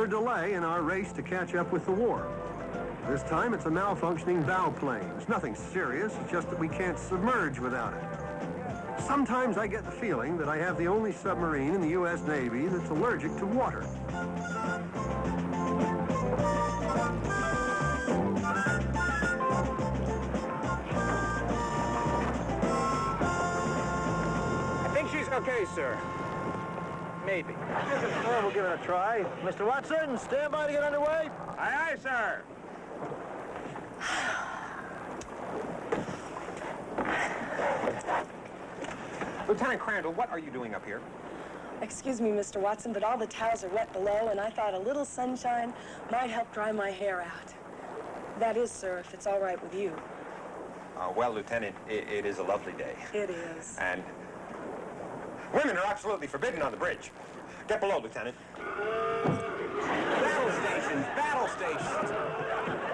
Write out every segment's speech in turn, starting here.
another delay in our race to catch up with the war. This time it's a malfunctioning bow plane. It's nothing serious, it's just that we can't submerge without it. Sometimes I get the feeling that I have the only submarine in the U.S. Navy that's allergic to water. I think she's okay, sir. Maybe. Well, we'll give it a try. Mr. Watson, stand by to get underway. Aye, aye, sir. Lieutenant Crandall, what are you doing up here? Excuse me, Mr. Watson, but all the towels are wet below, and I thought a little sunshine might help dry my hair out. That is, sir, if it's all right with you. Well, Lieutenant, it is a lovely day. It is. And women are absolutely forbidden on the bridge. Get below, Lieutenant. Battle stations, battle stations.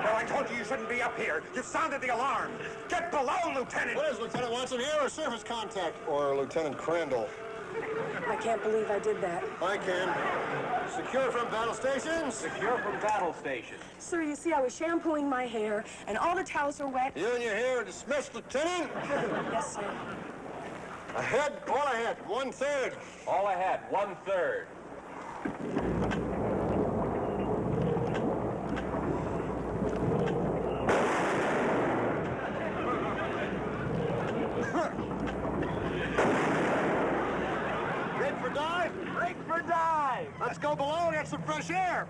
No, I told you you shouldn't be up here. You've sounded the alarm. Get below, Lieutenant. What is Lieutenant Watson here, or surface contact? Or Lieutenant Crandall? I can't believe I did that. I can. Secure from battle stations. Secure from battle stations. Sir, you see, I was shampooing my hair, and all the towels are wet. You and your hair are dismissed, Lieutenant. Yes, sir. Ahead, all ahead, 1/3. All ahead, 1/3. Ready for dive? Break for dive. Let's go below and get some fresh air.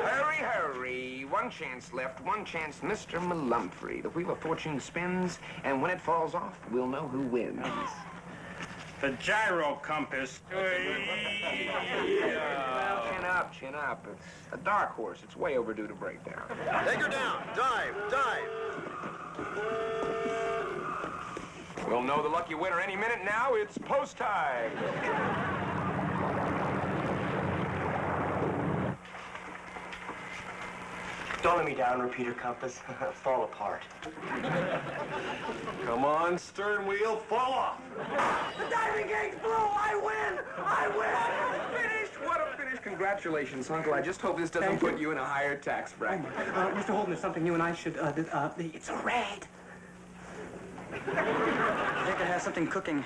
Hurry, hurry. One chance left, one chance, Mr. Malumphry. The wheel of fortune spins, and when it falls off, we'll know who wins. The gyro compass. Well, chin up, chin up. It's a dark horse. It's way overdue to break down. Take her down. Dive, dive. We'll know the lucky winner any minute now. It's post time. Don't let me down, repeater compass. Fall apart. Come on, stern wheel, fall off. The diving gauge blew. I win. I win. Finished. What a finish. Congratulations, Uncle. I just hope this doesn't put you in a higher tax bracket. Mr. Holden, there's something you and I should, it's a rat. I think it has something cooking.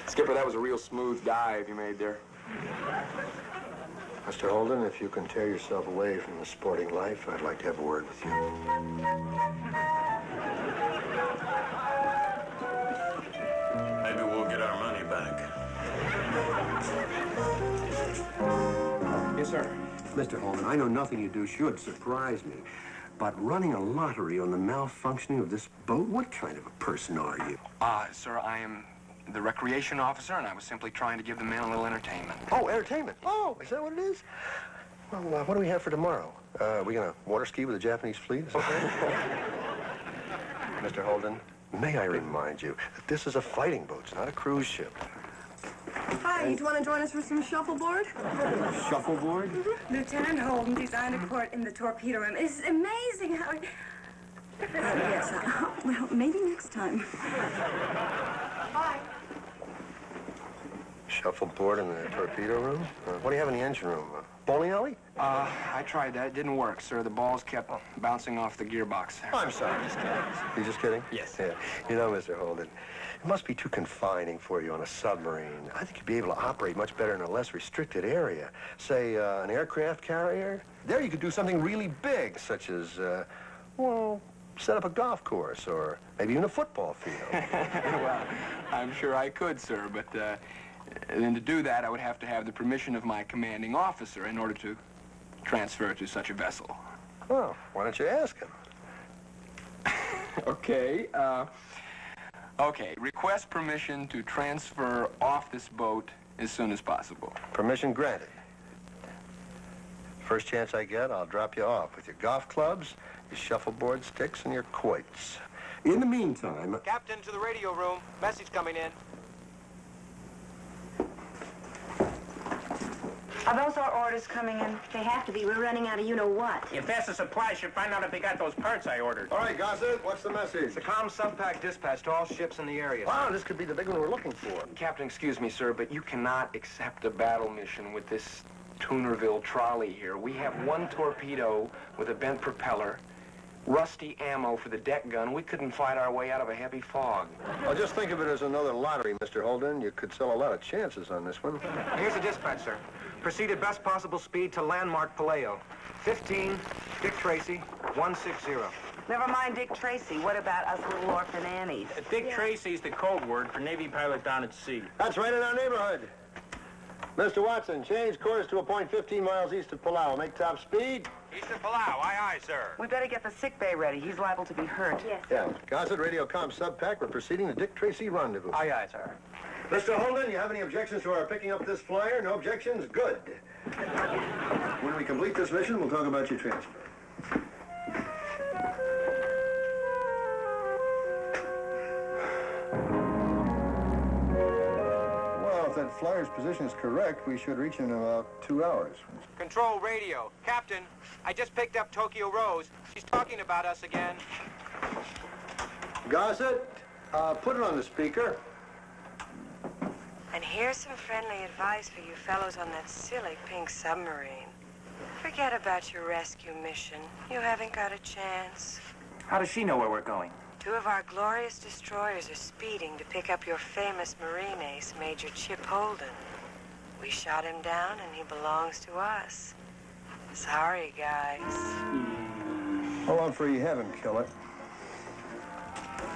Skipper, that was a real smooth dive you made there. Mr. Holden, if you can tear yourself away from the sporting life, I'd like to have a word with you. Maybe we'll get our money back. Yes, sir. Mr. Holden, I know nothing you do should surprise me, but running a lottery on the malfunctioning of this boat, what kind of a person are you? Sir, I am the recreation officer, and I was simply trying to give the men a little entertainment. Oh, entertainment. Oh, is that what it is? Well, what do we have for tomorrow? Are we going to water ski with the Japanese fleet? Is that right? Mr. Holden, may I remind you that this is a fighting boat, it's not a cruise ship. Hi, you want to join us for some shuffleboard? Shuffleboard? Lieutenant Holden designed a court in the torpedo room. It's amazing how... yes, well, maybe next time. Bye. Shuffleboard in the torpedo room? What do you have in the engine room? Bowling alley? I tried that. It didn't work, sir. The balls kept bouncing off the gearbox there. I'm sorry, just kidding. You just kidding? Yes. Yeah. You know, Mr. Holden, it must be too confining for you on a submarine. I think you'd be able to operate much better in a less restricted area. Say, an aircraft carrier. There you could do something really big, such as, well, set up a golf course or maybe even a football field. Well, I'm sure I could, sir, but then to do that, I would have to have the permission of my commanding officer in order to transfer to such a vessel. Well, why don't you ask him? Okay, okay. Request permission to transfer off this boat as soon as possible. Permission granted. First chance I get, I'll drop you off with your golf clubs, your shuffleboard sticks, and your quoits. In the meantime... Captain, to the radio room. Message coming in. Are those our orders coming in? They have to be. We're running out of you-know-what. If that's a supply ship, find out if they got those parts I ordered. All right, Gossett, what's the message? It's a comm subpack dispatch to all ships in the area. Wow, this could be the big one we're looking for. Captain, excuse me, sir, but you cannot accept a battle mission with this Tunerville trolley here. We have one torpedo with a bent propeller, rusty ammo for the deck gun. We couldn't fight our way out of a heavy fog. Well, just think of it as another lottery, Mr. Holden. You could sell a lot of chances on this one. Here's the dispatch, sir. Proceed at best possible speed to landmark Paleo. 15, Dick Tracy, 160. Never mind Dick Tracy. What about us little orphan Annies? Dick Tracy's the code word for Navy pilot down at sea. That's right in our neighborhood. Mr. Watson, change course to a point 15 miles east of Palau. Make top speed. East of Palau. Aye, aye, sir. We better get the sick bay ready. He's liable to be hurt. Yes. Yeah. Gossett, radio comm subpack. We're proceeding to Dick Tracy rendezvous. Aye, aye, sir. Mr. Holden, you have any objections to our picking up this flyer? No objections? Good. When we complete this mission, we'll talk about your transfer. Well, if that flyer's position is correct, we should reach in about 2 hours. Control radio. Captain, I just picked up Tokyo Rose. She's talking about us again. Gossett, put it on the speaker. And here's some friendly advice for you fellows on that silly pink submarine. Forget about your rescue mission. You haven't got a chance. How does she know where we're going? 2 of our glorious destroyers are speeding to pick up your famous Marine ace, Major Chip Holden. We shot him down, and he belongs to us. Sorry, guys. Hold on for you heaven, kill it.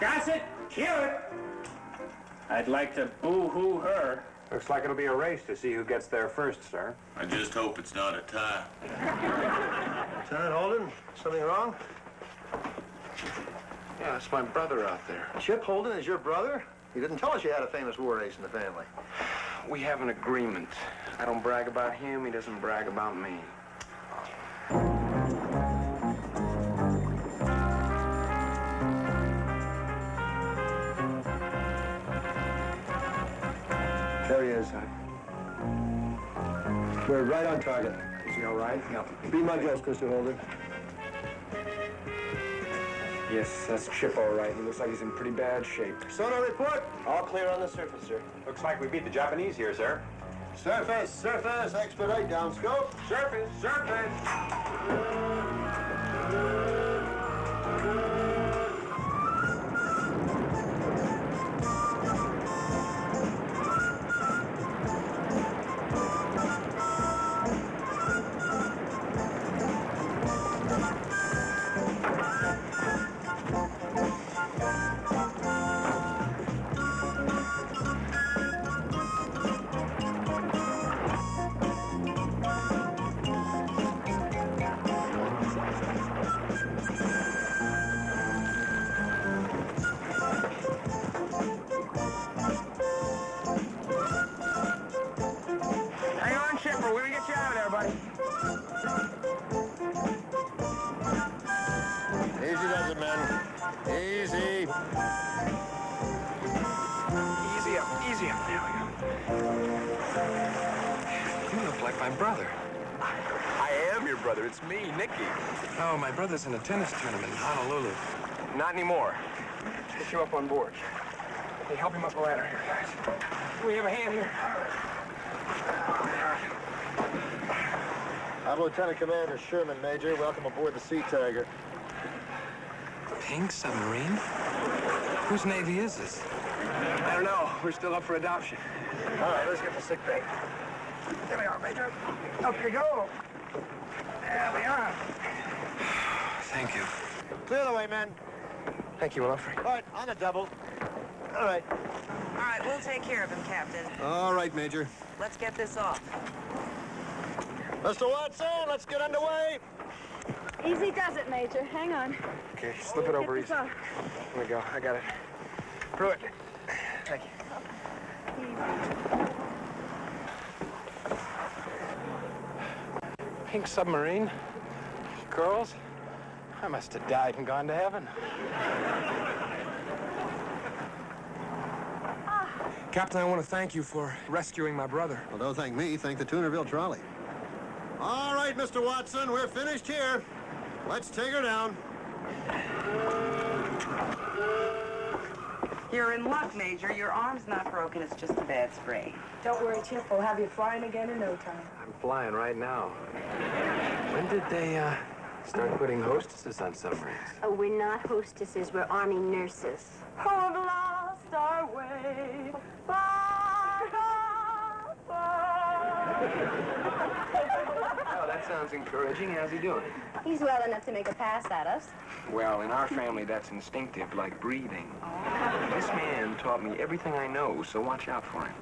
Gossett, kill it! I'd like to boo-hoo her. Looks like it'll be a race to see who gets there first, sir. I just hope it's not a tie. Lieutenant Holden, something wrong? Yeah, that's my brother out there. Chip Holden is your brother? You didn't tell us you had a famous war ace in the family. We have an agreement. I don't brag about him, he doesn't brag about me. There he is. We're right on target. Is he all right? Yep. Be my guest, Mr. Holden. Yes, that's Chip all right. He looks like he's in pretty bad shape. Sonar report. All clear on the surface, sir. Looks like we beat the Japanese here, sir. Surface, surface, expedite, downscope. Surface, surface! Hang on, Chipper. We're gonna get you out of there, buddy. Easy does it, men. Easy. Easy up, easy up. There we go. You look like my brother. I am your brother. It's me, Nicky. Oh, my brother's in a tennis tournament in Honolulu. Not anymore. Get you up on board. Hey, help him up the ladder here, guys. We have a hand here. I'm Lieutenant Commander Sherman, Major. Welcome aboard the Sea Tiger. Pink submarine? Whose Navy is this? I don't know. We're still up for adoption. All right, let's get the sick bay. There we are, Major. Up you go. There we are. Thank you. Clear the way, men. Thank you, Willifrey. All right, on the double. All right. All right, we'll take care of him, Captain. All right, Major. Let's get this off. Mr. Watson, let's get underway. Easy does it, Major. Hang on. Okay, slip it over easy. Here we go. I got it. Pruitt. Thank you. Pink submarine? Girls? I must have died and gone to heaven. Captain, I want to thank you for rescuing my brother. Well, don't thank me. Thank the Tunerville trolley. All right, Mr. Watson, we're finished here. Let's take her down. You're in luck, Major. Your arm's not broken. It's just a bad sprain. Don't worry, Chip. We'll have you flying again in no time. I'm flying right now. When did they, start putting hostesses on submarines? Oh, we're not hostesses. We're Army nurses. Oh, I've lost our way. Oh, that sounds encouraging. How's he doing? He's well enough to make a pass at us. Well, in our family, that's instinctive, like breathing. This man taught me everything I know, so watch out for him.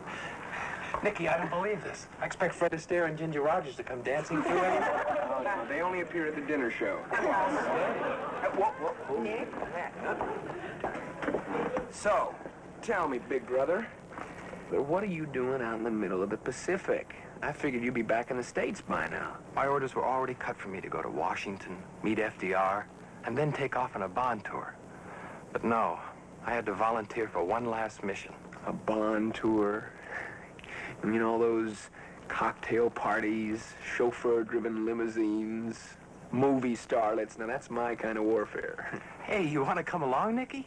Nicky, I don't believe this. I expect Fred Astaire and Ginger Rogers to come dancing through it. Oh, no, they only appear at the dinner show. Whoa. Nick? So, tell me, big brother, what are you doing out in the middle of the Pacific? I figured you'd be back in the States by now. My orders were already cut for me to go to Washington, meet FDR, and then take off on a bond tour. But no, I had to volunteer for one last mission. A bond tour. You mean all those cocktail parties, chauffeur-driven limousines, movie starlets? Now, that's my kind of warfare. Hey, you want to come along, Nicky?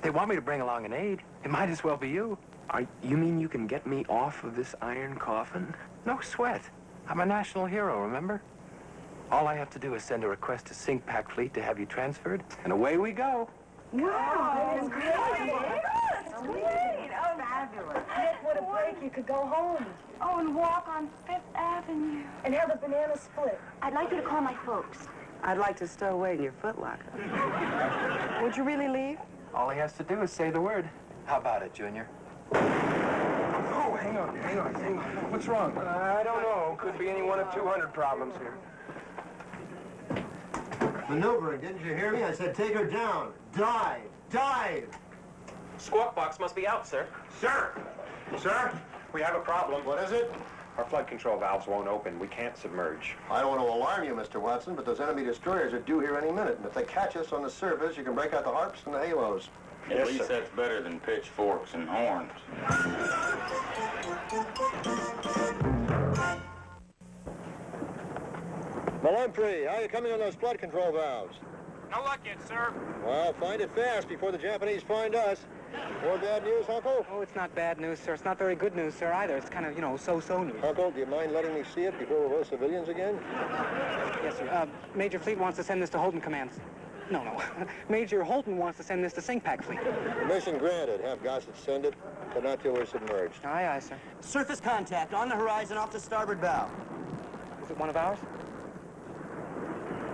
They want me to bring along an aide. It might as well be you. You mean you can get me off of this iron coffin? No sweat. I'm a national hero, remember? All I have to do is send a request to Sink Pack Fleet to have you transferred, and away we go. Wow, that's great. That's great. Oh, Fabulous. Nick, what a break. You could go home. Oh, and walk on Fifth Avenue. And have a banana split. I'd like you to call my folks. I'd like to stow away in your footlocker. Would you really leave? All he has to do is say the word. How about it, Junior? Oh, hang on. What's wrong? I don't know. Could be any one of 200 problems here. Maneuvering, didn't you hear me? I said take her down. Dive. Squawk box must be out, sir. Sir! Sir, we have a problem. What is it? Our flood control valves won't open. We can't submerge. I don't want to alarm you, Mr. Watson, but those enemy destroyers are due here any minute. And if they catch us on the surface, you can break out the harps and the halos. At least that's better than pitchforks and horns. Malumpri, how are you coming on those flood control valves? No luck yet, sir. Well, find it fast before the Japanese find us. More bad news, Uncle? Oh, it's not bad news, sir. It's not very good news, sir, either. It's kind of, so-so news. Uncle, do you mind letting me see it before we're both civilians again? Yes, sir. Major Fleet wants to send this to Holden Command. No. Major Holden wants to send this to Sink Pack Fleet. Permission granted. Have Gossett send it, but not till we're submerged. Aye, sir. Surface contact on the horizon off the starboard bow. Is it one of ours?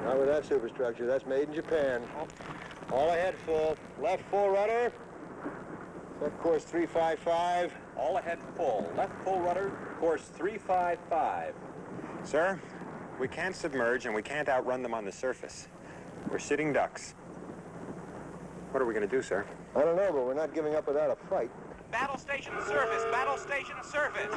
Not with that superstructure. That's made in Japan. All ahead full. Left full rudder. Set course 355. All ahead full. Left full rudder, course 355. Sir, we can't submerge and we can't outrun them on the surface. We're sitting ducks. What are we going to do, sir? I don't know, but we're not giving up without a fight. Battle station surface. Battle station surface.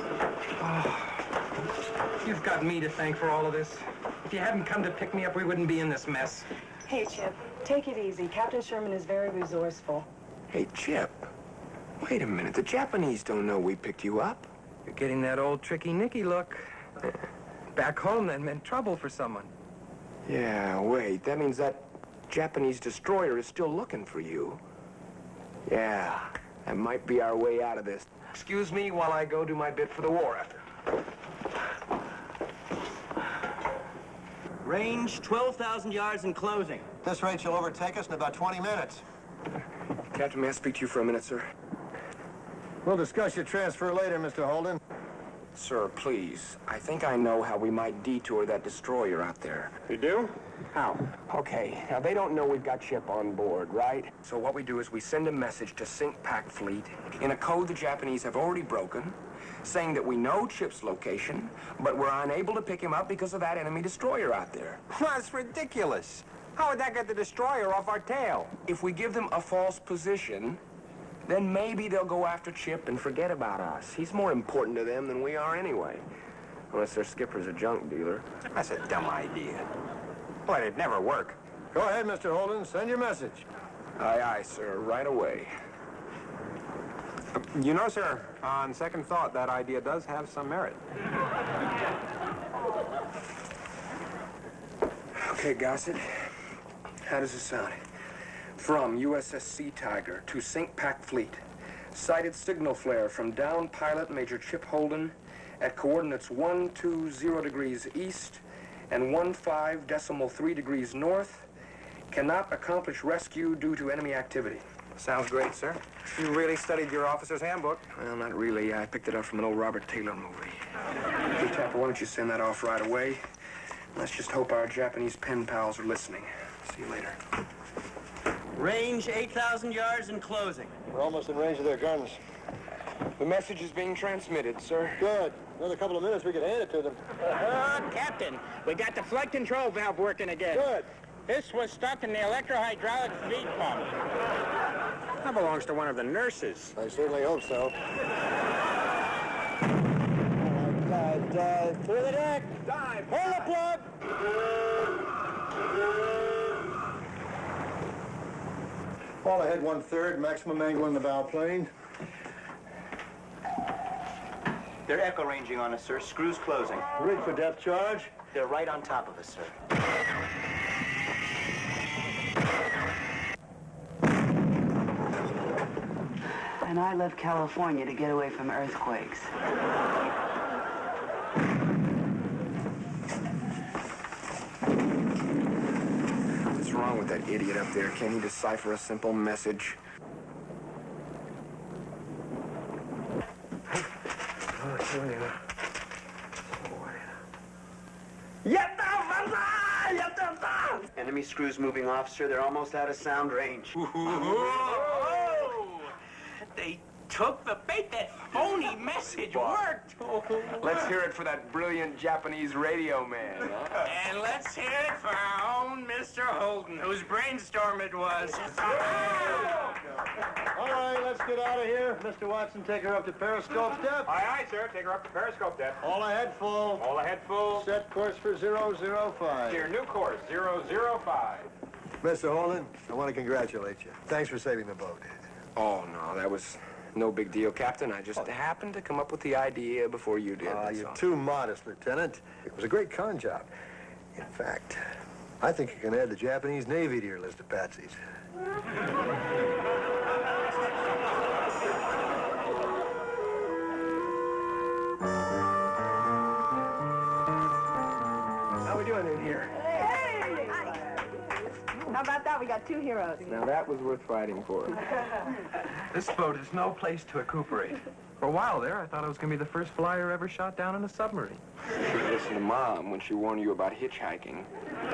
Oh, you've got me to thank for all of this. If you hadn't come to pick me up, we wouldn't be in this mess. Hey, Chip, take it easy. Captain Sherman is very resourceful. Hey, Chip. Wait a minute. The Japanese don't know we picked you up. You're getting that old tricky Nicky look. Back home, that meant trouble for someone. Yeah, wait. That means that Japanese destroyer is still looking for you. Yeah, that might be our way out of this. Excuse me while I go do my bit for the war effort. Range 12,000 yards and closing. At this rate, she'll overtake us in about 20 minutes. Captain, may I speak to you for a minute, sir? We'll discuss your transfer later, Mr. Holden. Sir, please. I think I know how we might detour that destroyer out there. You do? How? Okay, now they don't know we've got Chip on board, right? So what we do is we send a message to Sink Pack Fleet in a code the Japanese have already broken, saying that we know Chip's location, but we're unable to pick him up because of that enemy destroyer out there. That's ridiculous. How would that get the destroyer off our tail? If we give them a false position, then maybe they'll go after Chip and forget about us. He's more important to them than we are anyway. Unless their skipper's a junk dealer. That's a dumb idea. Boy, it'd never work. Go ahead, Mr. Holden. Send your message. Aye, aye, sir. Right away. You know, sir, on second thought, that idea does have some merit. Okay, Gossett. How does this sound? From USS Sea Tiger to St. Pack Fleet. Sighted signal flare from down pilot Major Chip Holden at coordinates 120 degrees east and 15.3 degrees north. Cannot accomplish rescue due to enemy activity. Sounds great, sir. You really studied your officer's handbook. Well, not really. I picked it up from an old Robert Taylor movie. Hey, Tapper, why don't you send that off right away? Let's just hope our Japanese pen pals are listening. See you later. Range 8,000 yards and closing. We're almost in range of their guns. The message is being transmitted, sir. Good. Another couple of minutes, we could hand it to them. Captain, we got the flood control valve working again. Good. This was stuck in the electrohydraulic feed pump. That belongs to one of the nurses. I certainly hope so. Dive. Through the deck. Dive! Pull the plug. All ahead 1/3, maximum angle in the bow plane. They're echo ranging on us, sir. Screws closing. Rig for depth charge. They're right on top of us, sir. And I left California to get away from earthquakes. What's wrong with that idiot up there? Can't he decipher a simple message? Enemy screws moving off, sir. They're almost out of sound range. They took the bait. That phony message worked. Let's hear it for that brilliant Japanese radio man. And let's hear it for our own Mr. Holden, whose brainstorm it was. All right, let's get out of here. Mr. Watson, take her up to periscope depth. Aye, sir. Take her up to periscope depth. All ahead full. All ahead full. Set course for 005. Clear new course, 005. Mr. Holden, I want to congratulate you. Thanks for saving the boat. Oh, no, that was no big deal, Captain. I just happened to come up with the idea before you did. that's You're all. too modest, Lieutenant. It was a great con job. In fact, I think you can add the Japanese Navy to your list of patsies. How we doing in here? Hey! How about that? We got two heroes. Now that was worth fighting for. This boat is no place to recuperate. For a while there, I thought I was going to be the first flyer ever shot down in a submarine. You should listen to Mom when she warned you about hitchhiking.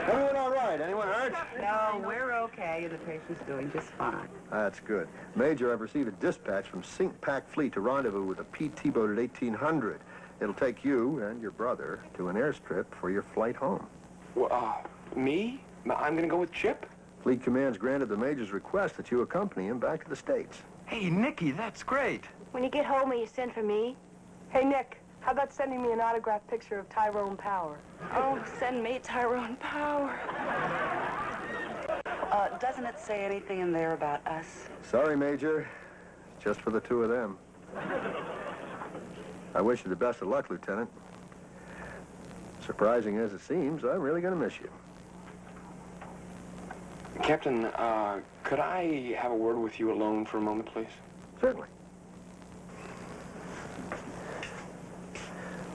Everyone all right? Anyone hurt? No, we're okay, and the patient's doing just fine. That's good. Major, I've received a dispatch from St. Pack Fleet to rendezvous with a PT boat at 1800. It'll take you and your brother to an airstrip for your flight home. Well, me? I'm going to go with Chip? Fleet Command's granted the Major's request that you accompany him back to the States. Hey, Nicky, that's great. When you get home, will you send for me? Hey, Nick, how about sending me an autographed picture of Tyrone Power? Oh, send me Tyrone Power. Doesn't it say anything in there about us? Sorry, Major. Just for the two of them. I wish you the best of luck, Lieutenant. Surprising as it seems, I'm really going to miss you. Captain, could I have a word with you alone for a moment, please? Certainly.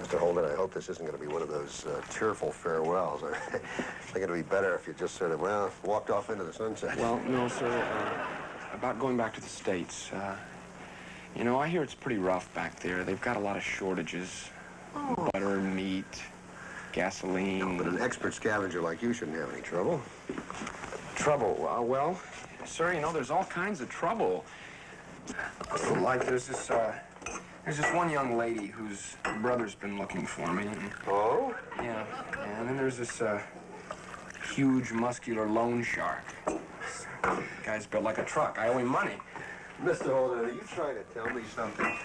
Mr. Holden, I hope this isn't going to be one of those tearful farewells. I think it'd be better if you just sort of, well, walked off into the sunset. Well, no, sir. About going back to the States, you know, I hear it's pretty rough back there. They've got a lot of shortages. Oh. Butter, meat, gasoline. No, but an expert scavenger like you shouldn't have any trouble. Trouble? Well, sir, you know, there's all kinds of trouble. Like there's this one young lady whose brother's been looking for me. Oh? Yeah. And then there's this huge, muscular loan shark. Guy's built like a truck. I owe him money. Mr. Holden, are you trying to tell me something?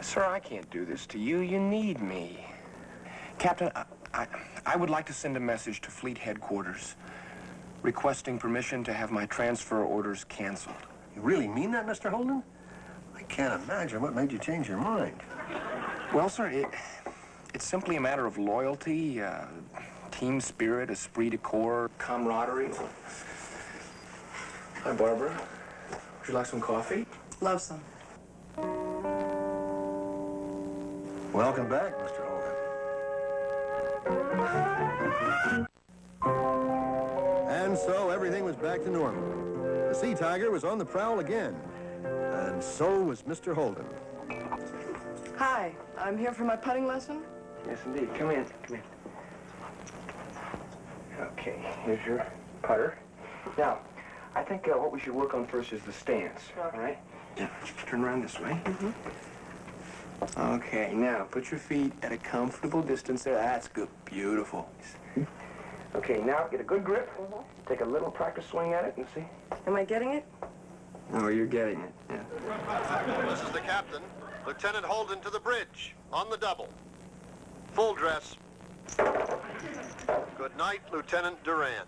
Sir, I can't do this to you. You need me. Captain, I would like to send a message to Fleet Headquarters requesting permission to have my transfer orders canceled. You really mean that, Mr. Holden? I can't imagine what made you change your mind. Well, sir, it's simply a matter of loyalty, team spirit, esprit de corps, camaraderie. Hi, Barbara. Would you like some coffee? Love some. Welcome back, Mr. Holden. And so everything was back to normal. The Sea Tiger was on the prowl again. And so was Mr. Holden. Hi, I'm here for my putting lesson. Yes, indeed. Come in. Come in. Okay, here's your putter. Now, I think what we should work on first is the stance, all right? Yeah, turn around this way. Mm-hmm. Okay, now, put your feet at a comfortable distance there. That's good. Beautiful. Okay, now, get a good grip. Mm-hmm. Take a little practice swing at it and see. Am I getting it? Oh, you're getting it, yeah. This is the captain. Lieutenant Holden to the bridge. On the double. Full dress. Good night, Lieutenant Durant.